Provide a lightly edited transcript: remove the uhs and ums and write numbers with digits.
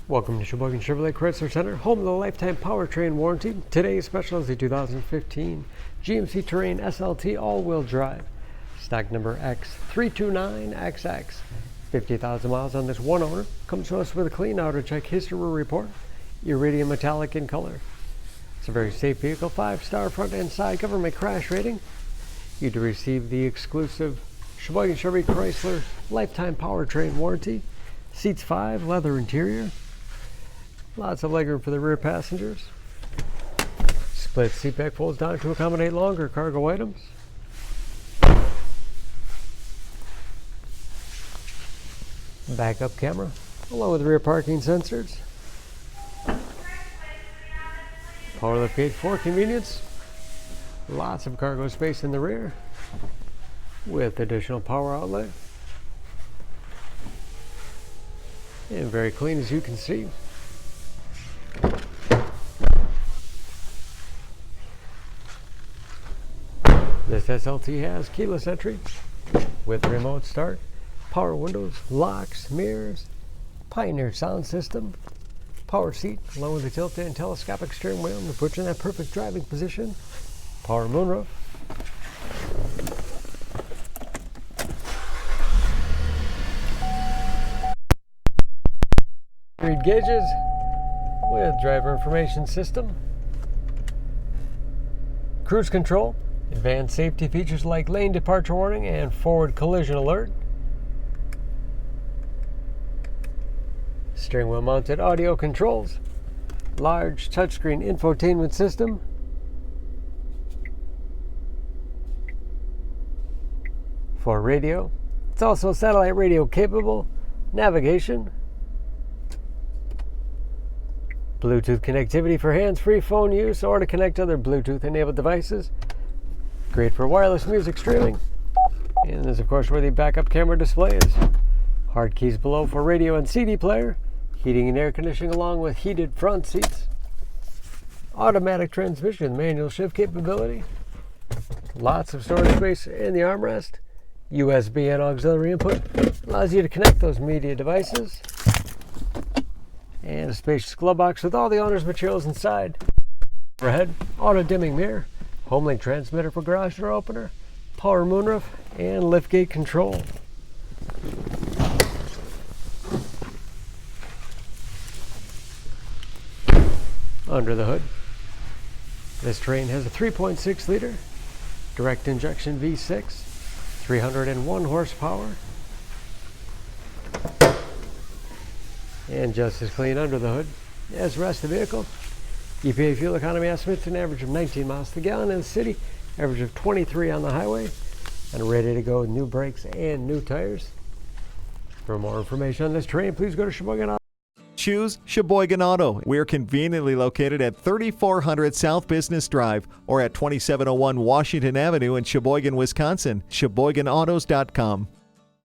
Welcome to Sheboygan Chevrolet Chrysler Center, home of the lifetime powertrain warranty. Today's special is the 2015 GMC Terrain SLT all-wheel drive. Stock number X329XX. 50,000 miles on this one owner. Comes to us with a clean auto check history report. Iridium metallic in color. It's a very safe vehicle. 5-star front and side government crash rating. You do receive the exclusive Sheboygan Chevrolet Chrysler lifetime powertrain warranty. Seats 5, leather interior. Lots of legroom for the rear passengers. Split seat back folds down to accommodate longer cargo items. Backup camera, along with rear parking sensors. Power liftgate for convenience. Lots of cargo space in the rear with additional power outlet. And very clean, as you can see. This SLT has keyless entry with remote start, power windows, locks, mirrors, Pioneer sound system, power seat along with the tilt and telescopic steering wheel to put you in that perfect driving position, power moonroof. Read gauges with driver information system, cruise control, advanced safety features like lane departure warning and forward collision alert, steering wheel mounted audio controls, large touchscreen infotainment system, for radio. It's also satellite radio capable, navigation, Bluetooth connectivity for hands-free phone use or to connect other Bluetooth-enabled devices. Great for wireless music streaming. And there's, of course, where the backup camera display is. Hard keys below for radio and CD player. Heating and air conditioning along with heated front seats. Automatic transmission, manual shift capability. Lots of storage space in the armrest. USB and auxiliary input. Allows you to connect those media devices. And a spacious glove box with all the owner's materials inside. Overhead, auto-dimming mirror, HomeLink transmitter for garage door opener, power moonroof, and liftgate control. Under the hood, this Terrain has a 3.6-liter direct injection V6, 301 horsepower. And just as clean under the hood as the rest of the vehicle. EPA fuel economy estimates an average of 19 miles per gallon in the city, average of 23 on the highway, and ready to go with new brakes and new tires. For more information on this Terrain, please go to Sheboygan Auto. Choose Sheboygan Auto. We're conveniently located at 3400 South Business Drive or at 2701 Washington Avenue in Sheboygan, Wisconsin. SheboyganAutos.com.